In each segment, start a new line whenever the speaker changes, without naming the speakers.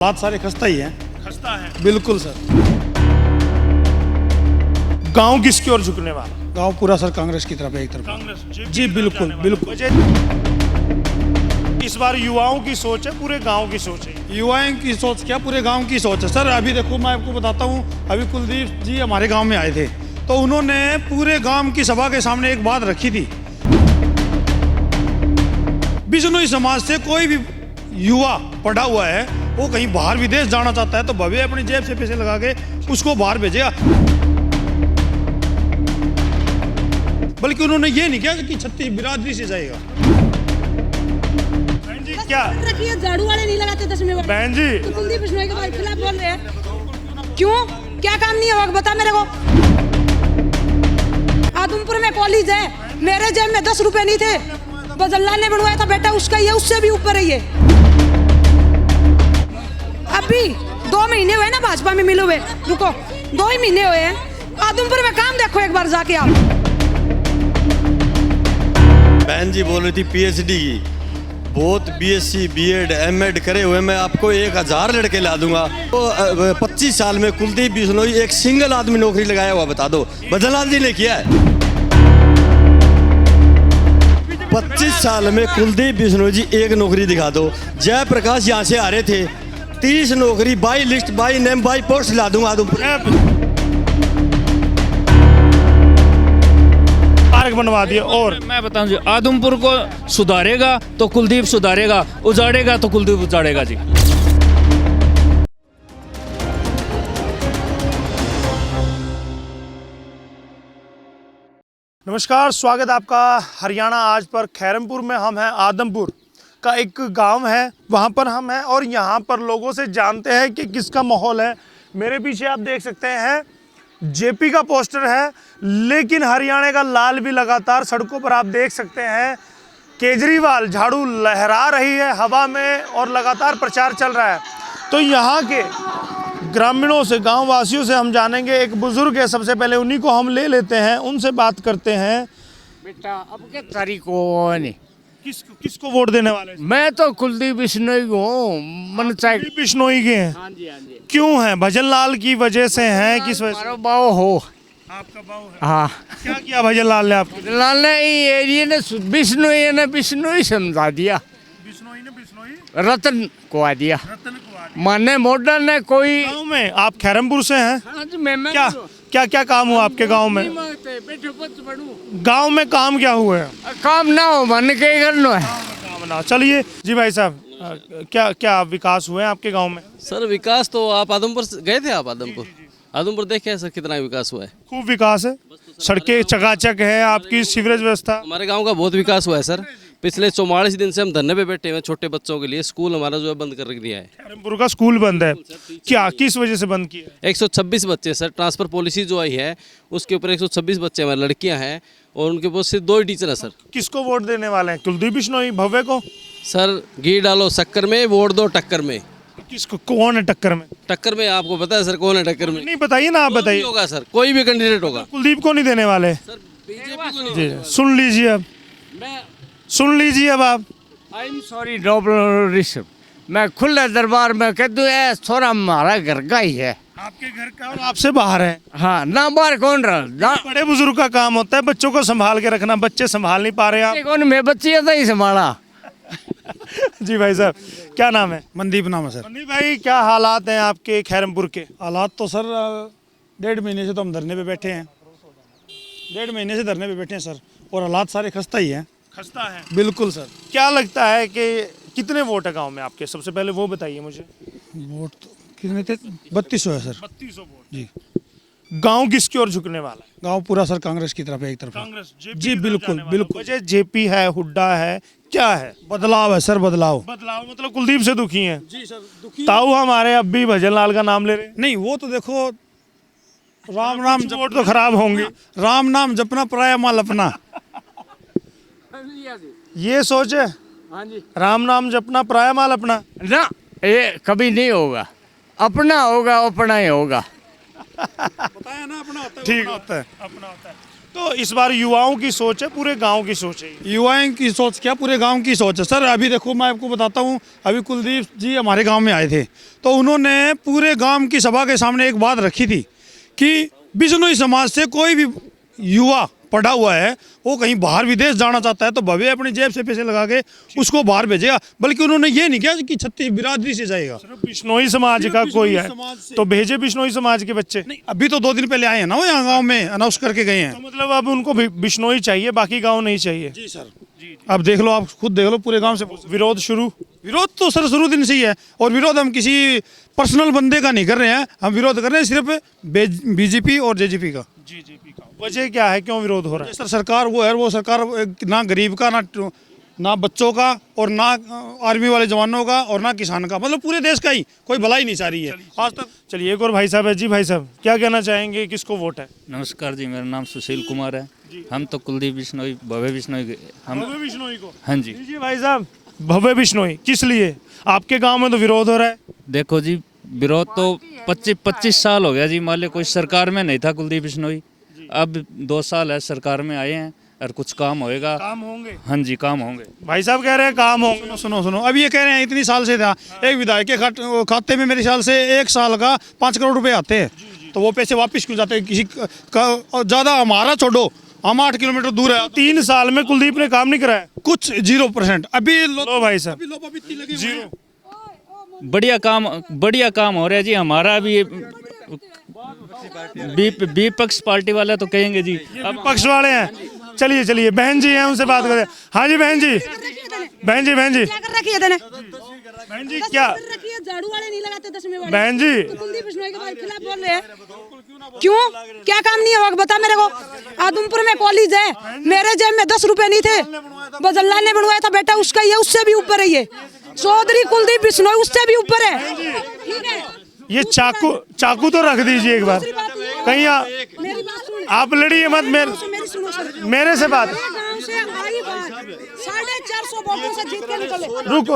बात सारे खस्ता ही है।
खस्ता है
बिल्कुल सर।
गांव किसकी ओर झुकने वाला?
गांव पूरा सर कांग्रेस की तरफ है, एक तरफ।
कांग्रेस
जी बिल्कुल बिल्कुल।
इस बार युवाओं की सोच है, पूरे गांव की सोच है।
युवाओं की सोच क्या, पूरे गांव की सोच है सर। अभी देखो मैं आपको बताता हूँ, अभी कुलदीप जी हमारे गांव में आए थे तो उन्होंने पूरे गांव की सभा के सामने एक बात रखी थी। बिजनोई समाज से कोई भी युवा पढ़ा हुआ है, वो कहीं बाहर विदेश जाना चाहता है तो भव्य अपनी जेब से पैसे लगा के उसको बाहर भेजेगा। बल्कि उन्होंने ये नहीं किया कि छत्तीस बिरादरी से जाएगा।
बहन जी क्या
झाड़ू वाले नहीं लगाते 10वें वार्ड।
बहन जी
तो कुलदीप बिश्नोई के खिलाफ बोल रहे हैं क्यों? क्या काम नहीं होगा बता मेरे को। आदमपुर में कॉलेज है, मेरे जेब में 10 रुपए नहीं थे, बदल्लाल ने बनवाया था बेटा, उसका ही है, उससे भी ऊपर है ये। अभी 2 महीने हुए ना भाजपा में मिले हुए, रुको 2 ही महीने हुए हैं। आदमपुर में काम देखो एक बार जाके आप।
बहन जी बोल रही थी पीएचडी की, बहुत बीएससी बीएड एमएड करे हुए मैं आपको 1000 लड़के ला दूंगा। तो 25 साल में कुलदीप बिश्नोई एक सिंगल आदमी नौकरी लगाया हुआ बता दो, बदलाल जी ने किया है। 25 साल में कुलदीप बिश्नोई जी एक नौकरी दिखा दो। जयप्रकाश यहाँ से आ रहे थे, 30 नौकरी by list by name by post ला दूंगा आदमपुर।
पार्क बनवा दिया। और
मैं बताऊं जी, आदमपुर को सुधारेगा तो कुलदीप सुधारेगा, उजाड़ेगा तो कुलदीप उजाड़ेगा जी।
नमस्कार, स्वागत आपका हरियाणा आज पर। खैरमपुर में हम हैं, आदमपुर का एक गांव है, वहां पर हम हैं और यहां पर लोगों से जानते हैं कि किसका माहौल है। मेरे पीछे आप देख सकते हैं जेपी का पोस्टर है, लेकिन हरियाणा का लाल भी लगातार सड़कों पर आप देख सकते हैं। केजरीवाल झाड़ू लहरा रही है हवा में और लगातार प्रचार चल रहा है। तो यहाँ के ग्रामीणों से, गांव वासियों से हम जानेंगे। एक बुजुर्ग है, सबसे पहले उन्हीं को हम ले लेते हैं, उनसे बात करते हैं।
बेटा अब क्या तारीखों ने
किसको वोट देने वाले?
मैं तो कुलदीप बिश्नोई को मन चाहे।
बिश्नोई के हैं?
हाँ जी हाँ जी।
क्यों हैं? भजन लाल की वजह से हैं? किस वजह से?
मारो बाओ हो।
आपका बाऊ है?
हाँ
क्या किया भजन लाल ने आपको?
लाल ने एरिया ने बिश्नोई समझा दिया, रतन को आ दिया। माने मॉडल ने कोई
गाँव में आप खैरमपुर से हैं?
हाँ जी, मैं
क्या क्या क्या काम हुआ आपके गांव में? गांव में काम क्या हुआ है?
काम ना हो मन के करना है।
काम ना। चलिए जी भाई साहब, क्या क्या विकास हुए हैं आपके गांव में?
सर विकास तो आप आदमपुर गए थे, आप आदमपुर देखे सर कितना विकास हुआ है?
खूब विकास है, सड़कें चकाचक है, आपकी सीवरेज व्यवस्था।
हमारे गांव का बहुत विकास हुआ है सर। पिछले 44 दिन से हम धरने पे बैठे हुए हैं छोटे बच्चों के लिए। स्कूल हमारा जो है बंद कर दिया है।
खैरमपुर का स्कूल बंद है, क्या किस वजह से बंद किया?
126 बच्चे सर, ट्रांसफर पॉलिसी जो आई है उसके ऊपर 126 बच्चे हमारे लड़कियां हैं और उनके पास सिर्फ 2 ही टीचर है सर।
किसको वोट देने वाले हैं? कुलदीप बिश्नोई भव्य को?
सर घी डालो शक्कर में, वोट दो टक्कर में।
किसको? कौन है टक्कर में?
टक्कर में आपको पता है सर कौन है टक्कर में?
नहीं बताइए ना, आप
कोई भी
बताइए।
होगा सर, कोई भी कैंडिडेट होगा।
कुलदीप को नहीं देने वाले?
सर बीजेपी को नहीं
जी
होगा।
सुन लीजिए, अब सुन लीजिए अब आप।
I am sorry doctor Rishabh, मैं खुले दरबार में कह दूं ये छोरा हमारा घर का ही है।
आपके घर का और आपसे बाहर है?
हाँ ना, बाहर कौन रहा?
बड़े बुजुर्ग का काम होता है बच्चों को संभाल के रखना। बच्चे संभाल नहीं पा रहे आप।
कौन? मैं बच्चियां था ही संभाला।
जी भाई साहब, क्या नाम है?
मनदीप नाम है सर।
मनी भाई, क्या हालात हैं आपके खैरमपुर के?
हालात तो सर 1.5 महीने से तो हम धरने पे बैठे हैं। 1.5 महीने से धरने पे बैठे हैं सर, और हालात सारे खस्ता ही है।
खस्ता है?
बिल्कुल सर।
क्या लगता है कि कितने वोट है गांव में आपके? सबसे पहले वो बताइए मुझे।
वोट तो कितने थे? 3200 है सर।
3200 वोट।
जी।
गांव किसकी ओर झुकने वाला है?
गांव पूरा सर कांग्रेस की तरफ है, एक तरफ।
कांग्रेस?
जी बिल्कुल बिल्कुल।
वजह जेपी है, हुड्डा है, क्या है?
बदलाव है सर, बदलाव।
बदलाव मतलब कुलदीप से दुखी हैं?
जी सर, दुखी।
ताऊ हमारे अब भी भजन लाल का नाम ले रहे हैं।
नहीं वो तो देखो, राम नाम
कुछ वोट तो खराब होंगे।
राम नाम जपना पराया माल अपना।
ये सोचे,
हाँ जी।
राम नाम जपना पराया माल अपना।
ना, ये कभी नहीं होगा। अपना होगा, अपना ही होगा।
बताया ना, अपना होता है,
ठीक
अपना होता है।
अपना होता है। तो इस बार युवाओं की सोच है, पूरे गांव की सोच है।
युवाओं की सोच क्या, पूरे गांव की सोच है सर। अभी देखो मैं आपको बताता हूँ, अभी कुलदीप जी हमारे गांव में आए थे, तो उन्होंने पूरे गांव की सभा के सामने एक बात रखी थी कि बिश्नोई समाज से कोई भी युवा पढ़ा हुआ है, वो कहीं बाहर विदेश जाना चाहता है तो भव्य अपनी जेब से पैसे लगा के उसको बाहर भेजेगा। बल्कि उन्होंने ये नहीं किया कि छत्तीस बिरादरी से जाएगा।
बिश्नोई समाज का कोई है
समाज से।
तो भेजे बिश्नोई समाज के बच्चे।
नहीं, अभी तो 2 दिन पहले आए हैं ना, वो यहाँ गाँव में अनाउंस करके गए हैं।
तो मतलब अब उनको बिश्नोई चाहिए, बाकी गांव नहीं चाहिए।
जी सर, अब देख लो, आप खुद देख लो, पूरे गांव से
विरोध शुरू।
विरोध तो सर शुरू दिन से ही है। और विरोध हम किसी पर्सनल बंदे का नहीं कर रहे हैं, हम विरोध कर रहे हैं सिर्फ बीजेपी और जेजेपी का।
वजह क्या है, क्यों विरोध हो रहा है?
सर सरकार वो है, वो सरकार ना गरीब का, ना बच्चों का, और ना आर्मी वाले जवानों का, और ना किसान का, मतलब पूरे देश का ही कोई भलाई नहीं चाह रही है आज तक।
चलिए, एक और भाई साहब है। जी भाई साहब, क्या कहना चाहेंगे, किसको वोट है?
नमस्कार जी, मेरा नाम सुशील कुमार है। हम तो कुलदीप बिश्नोई, भव्य बिश्नोई, हम
भव्य बिश्नोई को।
हाँ जी।
जी भाई साहब, भव्य बिश्नोई किस लिए? आपके गांव में तो विरोध हो रहा है।
देखो जी, विरोध तो 25 साल हो गया जी। मान लो कोई सरकार में नहीं था कुलदीप बिश्नोई, अब 2 साल है सरकार में आए हैं, और कुछ काम होएगा।
काम होंगे।
हाँ जी, काम होंगे।
भाई साहब कह रहे हैं काम होंगे।
सुनो, अब ये कह रहे हैं इतनी साल से था, एक विधायक के खाते में मेरे ख्याल से 1 साल का 5 करोड़ रुपए आते हैं, तो वो पैसे वापस क्यों जाते हैं किसी का? और ज़्यादा हमारा छोड़ो, हम 8 किलोमीटर दूर है।
3 साल में कुलदीप ने काम नहीं कराया।
कुछ 0% अभी
लो भाई साहब,
जीरो।
बढ़िया काम हो रहा है जी। हमारा भी विपक्ष पार्टी वाला तो कहेंगे जी,
अब पक्ष वाले हैं। चलिए बहन जी हैं, उनसे बात करें। हाँ जी बहन जी, बहन जी
क्या कर रखी है तेने?
बहन जी क्या?
रखी है, झाड़ू वाले नहीं लगाते 10वें वाले।
बहन जी,
तो कुलदीप बिश्नोई के खिलाफ बोल रहे हैं, क्यों? क्या काम नहीं है बता मेरे को। आदमपुर में कॉलेज है, मेरे जेब में 10 रुपए नहीं थे, बजल्ला ने बनवाया था बेटा, उसका ही है, उससे भी ऊपर है ये चौधरी कुलदीप बिश्नोई, उससे भी ऊपर है। ठीक है,
ये चाकू तो रख दीजिए एक बार कहीं।
मेरी बात सुन,
आप लड़िए मत,
मेरी सुनो सर,
मेरे से बात।
गांव से आई बात 450 वोटों से जीत के निकले।
रुको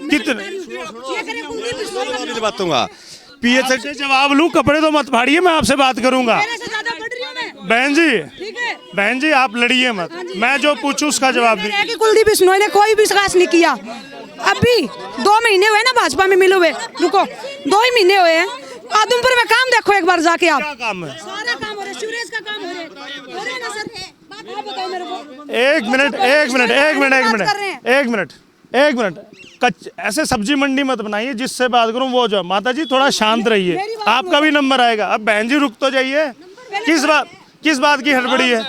कितने?
ये करे कुलदीप बिश्नोई,
बातूंगा पीएचडी
से जवाब लूं, कपड़े तो मत फाड़िए, मैं आपसे बात करूंगा।
मेरे से ज्यादा पढ़ रही हूं मैं।
बहन जी,
ठीक है,
बहन जी आप लड़िए मत, मैं जो पूछूं उसका जवाब दीजिए।
कि कुलदीप बिश्नोई ने कोई भी विकास नहीं किया। अभी 2 महीने हुए ना भाजपा में मिले हुए, रुको 2 ही महीने हुए हैं। आदमपुर में काम देखो एक बार जाके आप।
क्या काम है?
सारा काम हो रहा है, सीवरेज का काम हो रहा है ना सर? आप बताओ मेरे को।
एक मिनट। ऐसे सब्जी मंडी मत बनाइए, जिससे बात करूं वो जो। माता जी थोड़ा शांत रहिए, आपका भी नंबर आएगा। अब बहन जी रुक तो जाइए, किस बात की हड़बड़ी है?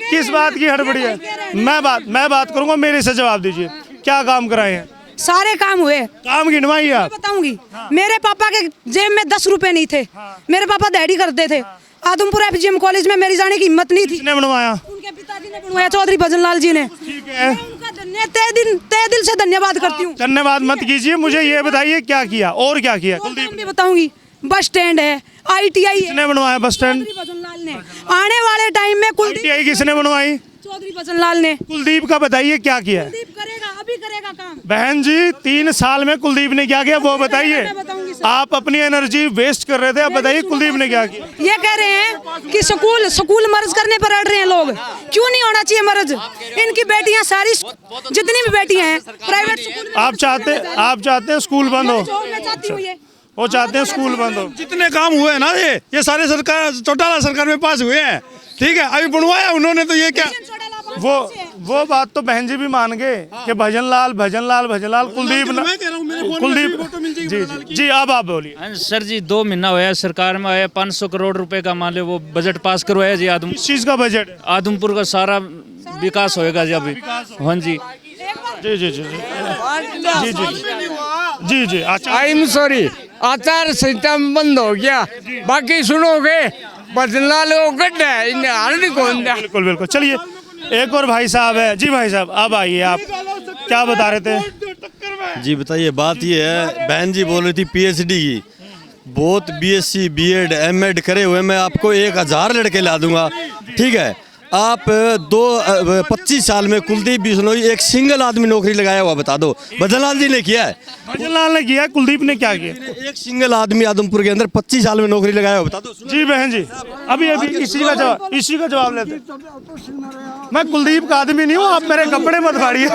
किस बात की हड़बड़ी है? मैं बात करूंगा, मेरे से जवाब दीजिए। क्या काम कराए हैं?
सारे काम हुए।
काम गिनवाइए आप।
बताऊंगी। मेरे पापा के जेब में 10 रुपए नहीं थे, मेरे पापा दिहाड़ी करते थे। आदमपुर एफजीएम कॉलेज में मेरी जाने की हिम्मत नहीं थी।
किसने बनवाया?
उनके पिताजी ने बनवाया, चौधरी भजनलाल जी ने।
ठीक है,
उनका तहे दिल से धन्यवाद करती हूँ।
धन्यवाद मत कीजिए, मुझे ये बताइए क्या किया और क्या किया?
कुलदीप भी बताऊंगी। बस स्टैंड है, ITI है,
किसने बनवाया बस स्टैंड?
चौधरी भजनलाल ने। आने वाले टाइम में कुलदीप,
ITI किसने बनवाई?
चौधरी भजनलाल ने।
कुलदीप का बताइए क्या किया है?
कुलदीप करेगा, अभी करेगा काम।
बहन जी 3 साल में कुलदीप ने क्या किया वो बताइए।
मैं बताऊंगी सर।
आप अपनी एनर्जी वेस्ट कर रहे थे, अब बताइए कुलदीप ने क्या किया?
ये कह रहे हैं कि स्कूल मर्ज करने पर अड़ रहे हैं लोग। क्यों नहीं होना चाहिए मर्ज? इनकी बेटियां सारी, जितनी भी बेटियां हैं प्राइवेट स्कूल में।
आप चाहते हैं स्कूल बंद हो?
मैं चाहती हूँ ये।
वो चाहते हैं स्कूल बंद हो।
जितने काम हुए हैं ना, ये सारे सरकार चौटाला सरकार में पास हुए हैं। ठीक है, अभी बनवाया उन्होंने, तो ये क्या?
वो बात तो बहन जी भी मान गए कि भजनलाल कुलदीप जी अब आप बोलिए।
हाँ सर जी, 2 महीना हुआ सरकार में आया, 500 करोड़ रुपए का मान लो वो बजट पास करवाया जी।
किस चीज का बजट है?
आदमपुर का सारा विकास होएगा जी अभी। हाँ जी
जी
आई एम सॉरी, आचार संहिता बंद हो गया, बाकी सुनोगे बदला लो गड्ढा है, इन्हें हाल नहीं कौन दिया।
बिल्कुल चलिए, एक और भाई साहब है। जी भाई साहब अब आइए, आप क्या बता रहे थे?
जी बताइए। बात ये है, बहन जी बोल रही थी पीएचडी की, बहुत बीएससी बीएड एमएड करे हुए, मैं आपको 1000 लड़के ला दूंगा। ठीक है, आप 25 साल में कुलदीप बिश्नोई एक सिंगल आदमी नौकरी लगाया हुआ बता दो। भजनलाल जी ने किया है,
भजनलाल ने किया, कुलदीप ने क्या किया?
एक सिंगल आदमी आदमपुर के अंदर 25 साल में नौकरी लगाया हुआ बता दो।
जी बहन जी, अभी इसी का जवाब लेते। मैं कुलदीप का आदमी नहीं हूँ, आप मेरे कपड़े मत फाड़िए।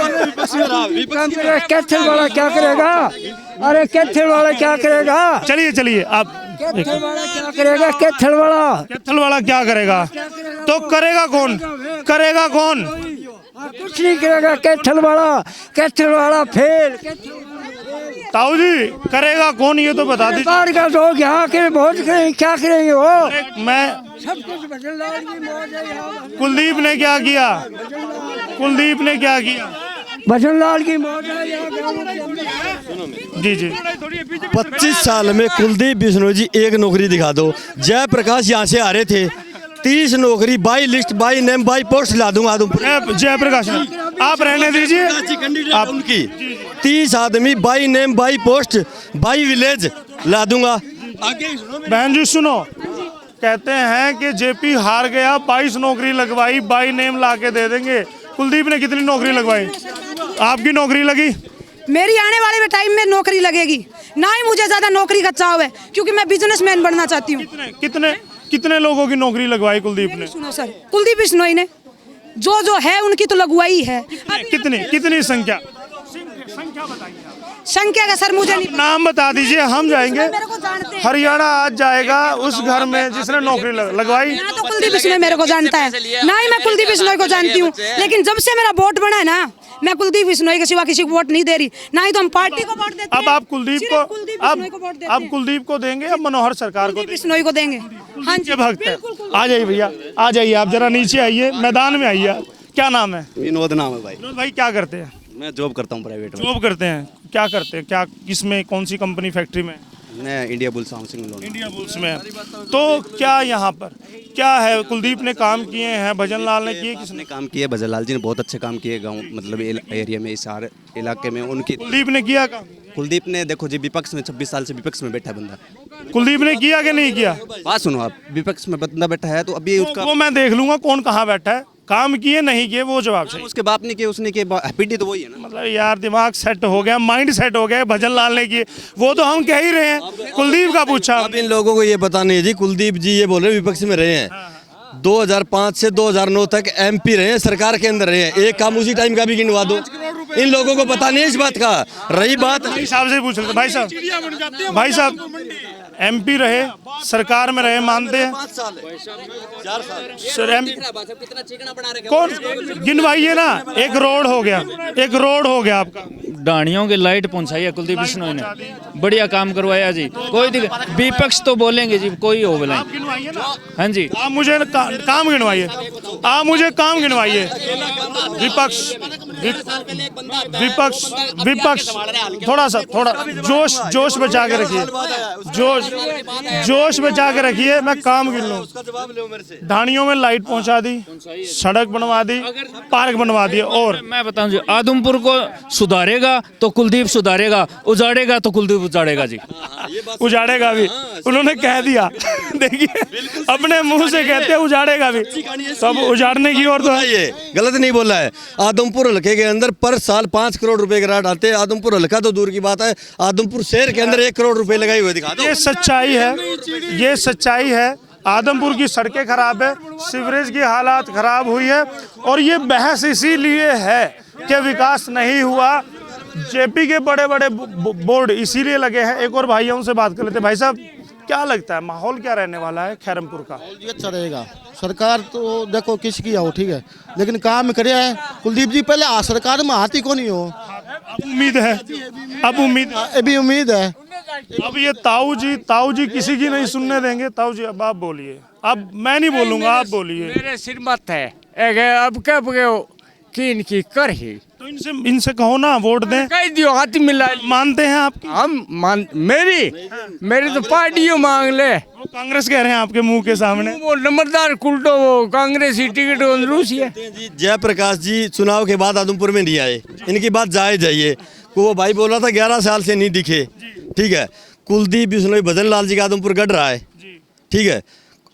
कैथल वाला क्या करेगा? अरे कैथल वाला क्या करेगा?
चलिए आप।
कैथल वाला क्या करेगा? कैथल
वाला क्या करेगा? तो करेगा कौन?
कुछ नहीं करेगा। कैथल वाला फेल।
ताऊ जी करेगा कौन ये तो बता दीजिए।
बाहर का लोग यहाँ के वोट करेंगे, क्या करेंगे वो?
मैं
सब कुछ भजनलाल की मौज है यहाँ।
कुलदीप ने क्या किया?
भजनलाल की मौज है यहाँ।
जी
25 साल में कुलदीप बिश्नोई जी एक नौकरी दिखा दो। जयप्रकाश यहाँ से आ रहे थे, 30 नौकरी by list by name by post ला दूंगा आदमपुर।
जयप्रकाश आप रहने दीजिए।
आप उनकी 30 आदमी by name by post by village ला दूंगा। आगे
बहन जी सुनो, कहते हैं कि जेपी हार गया, 22 नौकरी लगवाई, बाई नेम ला के दे देंगे। कुलदीप ने कितनी नौकरी लगवाई? आपकी नौकरी लगी?
मेरी आने वाले टाइम में नौकरी लगेगी। ना ही मुझे ज्यादा नौकरी का चाव है, क्योंकि मैं बिजनेसमैन बनना चाहती हूँ।
कितने लोगों की नौकरी लगवाई कुलदीप ने?
सुनो सर, कुलदीप बिश्नोई ने जो है उनकी तो लगवाई है।
कितनी संख्या बताइए।
संख्या का सर मुझे नहीं,
नाम बता दीजिए, हम जाएंगे।
मेरे को जानते हैं।
हरियाणा आज जाएगा उस घर में जिसने नौकरी लगवाई।
ना तो कुलदीप बिश्नोई मेरे को जानता है, ना ही मैं कुलदीप बिश्नोई को जानती हूँ। लेकिन जब से मेरा वोट बना है ना, मैं कुलदीप बिश्नोई के सिवा किसी को वोट नहीं दे रही, ना ही तो हम पार्टी को वोट देते हैं।
अब आप कुलदीप को देंगे या मनोहर सरकार को?
बिश्नोई को देंगे। हाँ जी,
भक्त है। आ जाइए भैया, आ जाइए, आप जरा नीचे आइए, मैदान में आइए। क्या नाम है?
विनोद नाम है भाई।
विनोद भाई क्या करते हैं?
मैं जॉब करता हूँ प्राइवेट में।
जॉब करते हैं, क्या करते हैं? क्या किसमें, कौन सी कंपनी, फैक्ट्री में?
मैं India bulls housing loan.
India bulls में। तो क्या यहाँ पर क्या है? कुलदीप ने काम किए हैं, भजनलाल ने किए, किसने
काम किए? भजनलाल जी ने बहुत अच्छे काम किए गांव, मतलब एरिया में, इस सारे इलाके में उनकी।
कुलदीप ने किया काम?
कुलदीप ने देखो जी, विपक्ष में 26 साल से विपक्ष में बैठा है बंदा।
कुलदीप ने किया कि नहीं किया?
बात सुनो आप, विपक्ष में बंदा बैठा है तो अभी उसका
वो मैं देख लूंगा कौन कहाँ बैठा है। काम किए नहीं किए वो जवाब चाहिए।
उसके बाप ने किए, उसने किए, हैप्पी तो वही है ना।
मतलब यार दिमाग सेट हो गया, माइंड सेट हो गया। भजनलाल ने किए वो तो हम कह ही रहे हैं, कुलदीप का पूछा।
अब इन लोगों को ये पता नहीं है जी, कुलदीप जी ये बोल रहे विपक्ष में रहे हैं। 2005 से 2009 तक MP रहे हैं, सरकार के अंदर रहे हैं। एक काम उसी टाइम का भी गिनवा दो। इन लोगों को पता नहीं है इस बात का। रही बात
भाई साहब से पूछ लेते। भाई साहब MP रहे, सरकार में रहे, मानते हैं?
4 साल
सर कौन गिनवाइए ना। एक रोड हो गया आपका।
डाणियों के लाइट पहुंचाई है कुलदीप बिश्नोई ने, बढ़िया काम करवाया जी। कोई दिक्कत, विपक्ष तो बोलेंगे जी, कोई हो बोले। हाँ जी,
आप मुझे काम गिनवाइए, आप मुझे काम गिनवाइए। विपक्ष थोड़ा जोश बचा के रखिए, जोश बचा के रखिए। मैं काम गिन लूं। ढाणियों में लाइट पहुंचा दी, सड़क बनवा दी, पार्क बनवा दिए। और
मैं बताऊं जी, आदमपुर को सुधारेगा तो कुलदीप सुधारेगा, उजाड़ेगा तो कुलदीप उजाड़ेगा जी।
उजाड़ेगा भी, उन्होंने कह दिया। देखिए अपने मुंह से कहते हैं उजाड़ेगा भी, सब उजाड़ने की ओर तो है।
ये गलत नहीं बोला है। आदमपुर हल्के के अंदर पर साल 5 करोड़ रुपए ग्रांट आते हैं। आदमपुर हल्का तो दूर की बात है, आदमपुर शहर के अंदर 1 करोड़ रुपए लगाए हुए दिखा दो।
ये सच्चाई है। आदमपुर की सड़कें खराब है, सीवरेज की हालात खराब हुई है। और ये बहस इसीलिए है कि विकास नहीं हुआ। जेपी के बड़े बड़े बोर्ड इसीलिए लगे हैं। एक और भाइयों से बात कर लेते हैं। भाई साहब क्या लगता है, माहौल क्या रहने वाला है खैरमपुर का?
अच्छा रहेगा। सरकार तो देखो किसकी हो, ठीक है, लेकिन काम करे है कुलदीप जी। पहले सरकार में हाथी को नहीं हो,
उम्मीद है,
अभी उम्मीद है।
अब ये ताऊ जी किसी की नहीं सुनने देंगे। ताऊ जी अब आप बोलिए। अब मैं नहीं बोलूंगा, आप बोलिए।
मेरे सिर मत है अब क्या कि इनकी कर ही
तो इनसे कहो ना वोट दें।
कह दियो, हाथ मिला।
मानते हैं आपकी?
हम मेरी तो पार्टियों मांग ले।
वो कांग्रेस कह रहे हैं आपके मुंह के सामने।
वो नंबरदार कुलटो, वो कांग्रेस ही टिकट रूसी है।
जयप्रकाश जी चुनाव के बाद आदमपुर में नहीं आए, इनकी बात जायज है। ये वो भाई बोल रहा था 11 साल से नहीं दिखे, ठीक है। कुलदीप बिश्नोई भजनलाल जी का आदमपुर गढ़ रहा है, ठीक है।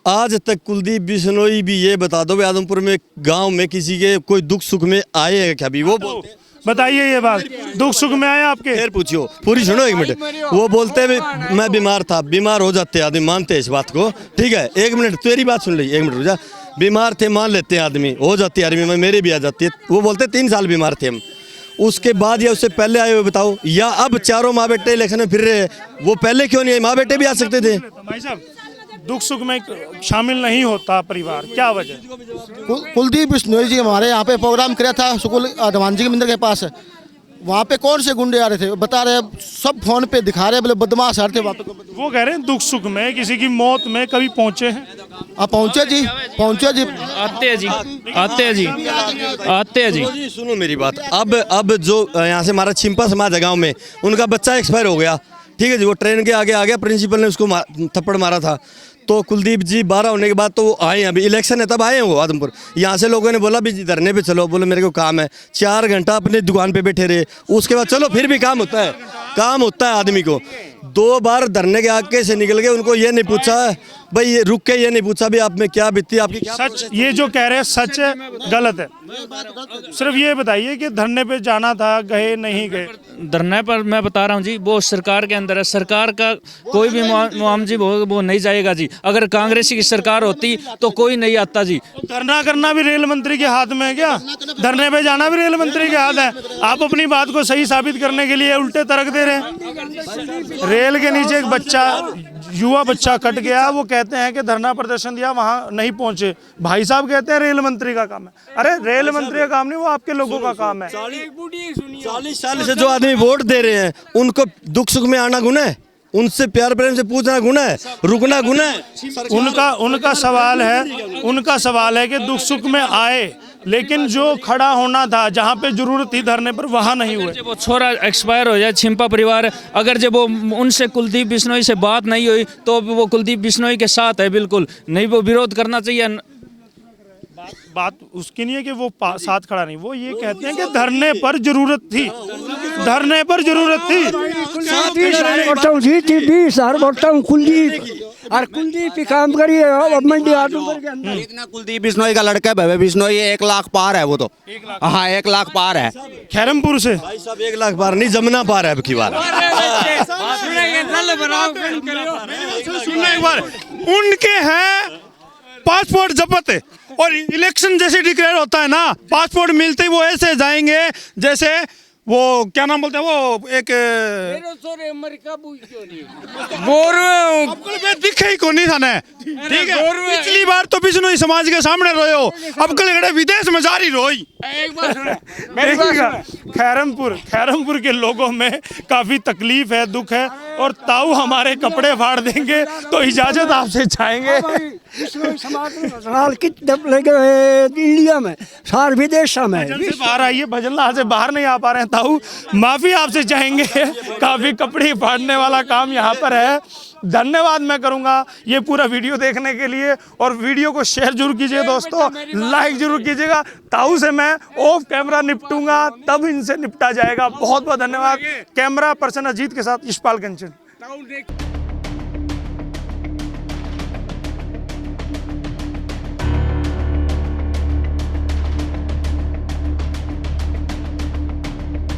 आज तक कुलदीप बिश्नोई भी ये बता दो भाई आदमपुर में गांव में किसी के कोई दुख सुख में आए हैं क्या? भी वो बोलते हैं,
बताइए ये बात, दुख सुख में आए आपके?
फिर पूछियो, पूरी सुनो एक मिनट। वो बोलते हैं मैं बीमार था, बीमार हो जाते हैं आदमी, मानते हैं इस बात को, ठीक है? एक मिनट तेरी बात सुन ली, एक मिनट रुक जा। बीमार थे मान लेते हैं आदमी, हो जाती है आदमी में, मेरे भी आ जाती है। वो बोलते 3 साल बीमार थे हम, उसके बाद या उससे पहले आए हुए बताओ, या अब चारों माँ बेटे इलेक्शन में फिर रहे, वो पहले क्यों नहीं आए? माँ बेटे भी आ सकते थे।
भाई साहब, दुख सुख में शामिल नहीं होता परिवार, क्या वजह?
कुलदीप बिश्नोई जी हमारे यहाँ पे प्रोग्राम किया था सुकुल हनुमान जी के मंदिर के पास। वहाँ पे कौन से गुंडे आ रहे थे बता रहे, सब फोन पे दिखा रहे, बोले बदमाश आ रहे थे वहाँ पे।
वो कह रहे हैं दुख सुख में किसी की मौत में कभी पहुंचे हैं?
आप पहुँचे जी, पहुँचे जी,
आते हैं जी, आते हैं जी, आते हैं जी।
जी सुनो मेरी बात, अब जो यहाँ से हमारा छिंपा समाज है गाँव में, उनका बच्चा एक्सपायर हो गया, ठीक है जी, वो ट्रेन के आगे आ गया, प्रिंसिपल ने उसको थप्पड़ मारा था। तो कुलदीप जी 12 होने के बाद तो वो आए हैं, अभी इलेक्शन है तब आए हैं वो आदमपुर। यहाँ से लोगों ने बोला भी धरने पे चलो, बोले मेरे को काम है, 4 घंटा अपनी दुकान पे बैठे रहे। उसके बाद चलो फिर भी काम होता है, काम होता है आदमी को। 2 बार धरने के आगे से निकल गए, उनको ये नहीं पूछा भाई, ये रुक के ये नहीं पूछा भी आप में क्या बीती, आपकी क्या
सच, ये जो कह रहे हैं सच है गलत है? सिर्फ ये बताइए कि धरने पे जाना था, गए नहीं गए?
धरने पर मैं बता रहा हूँ जी, वो सरकार के अंदर है, सरकार का कोई भी मुआवजा वो नहीं जाएगा जी। अगर कांग्रेस की सरकार होती तो कोई नहीं आता जी।
धरना करना भी रेल मंत्री के हाथ में है क्या? धरने पे जाना भी रेल मंत्री के हाथ है? आप अपनी बात को सही साबित करने के लिए उल्टे तर्क दे रहे हैं। रेल के नीचे एक बच्चा, युवा बच्चा कट गया, वो कहते हैं कि धरना प्रदर्शन दिया, वहां नहीं पहुंचे। भाई साहब कहते हैं रेल मंत्री का काम है। अरे रेल मंत्री का काम नहीं, वो आपके लोगों का काम है।
40 साल से जो आदमी वोट दे रहे हैं, उनको दुख सुख में आना गुनाह है, उनसे प्यार प्रेम से पूछना गुनाह है, रुकना गुनाह है। उनका सवाल है कि दुख सुख में आए, लेकिन जो खड़ा होना था, जहाँ पे जरूरत थी धरने पर, वहाँ नहीं हुए।
जब वो छोरा एक्सपायर हो जाए, छिंपा परिवार, अगर जब वो उनसे कुलदीप बिश्नोई से बात नहीं हुई तो वो कुलदीप बिश्नोई के साथ है, बिल्कुल नहीं, वो विरोध करना चाहिए।
बात उसकी नहीं है कि वो साथ खड़ा नहीं, वो ये कहते हैं कि धरने पर जरूरत थी, धरने पर जरूरत थी।
20,000 वोटा हूँ कुलदीप, और कुलदीप ही काम करिए मंडी आदमपुर के अंदर।
एक ना कुलदीप बिश्नोई का लड़का है भव्य बिश्नोई, 1 लाख पार है वो तो। हाँ 1 लाख पार है
खैरमपुर से।
भाई साहब 1 लाख पार नहीं, जमुना पार है अब की बार।
सुनने एक बार, उनके हैं पासपोर्ट जब्त है, और इलेक्शन जैसे डिक्लेयर होता है ना, पासपोर्ट मिलते ही वो ऐसे जाएंगे जैसे वो क्या नाम बोलते हैं, वो एक दिखे ही को नहीं था ना, ठीक है? पिछली बार तो बिश्नोई समाज के सामने रोए हो, अब कल विदेश में जारी रोई।
देखिएगा, खैरमपुर के लोगों में काफी तकलीफ है, दुख है, और ताऊ हमारे कपड़े फाड़ देंगे तो इजाजत आपसे चाहेंगे।
इंडिया में सार विदेश में
बाहर आइए, भजनलाल से बाहर नहीं आ पा रहे हैं ताऊ, माफी आपसे चाहेंगे, काफी कपड़े फाड़ने वाला काम यहाँ पर है। धन्यवाद मैं करूंगा ये पूरा वीडियो देखने के लिए, और वीडियो को शेयर जरूर कीजिए दोस्तों, लाइक जरूर कीजिएगा। ताऊ से मैं ऑफ कैमरा निपटूंगा, तब इनसे निपटा जाएगा। बहुत बहुत धन्यवाद। कैमरा पर्सन अजीत के साथ यशपाल कंचन।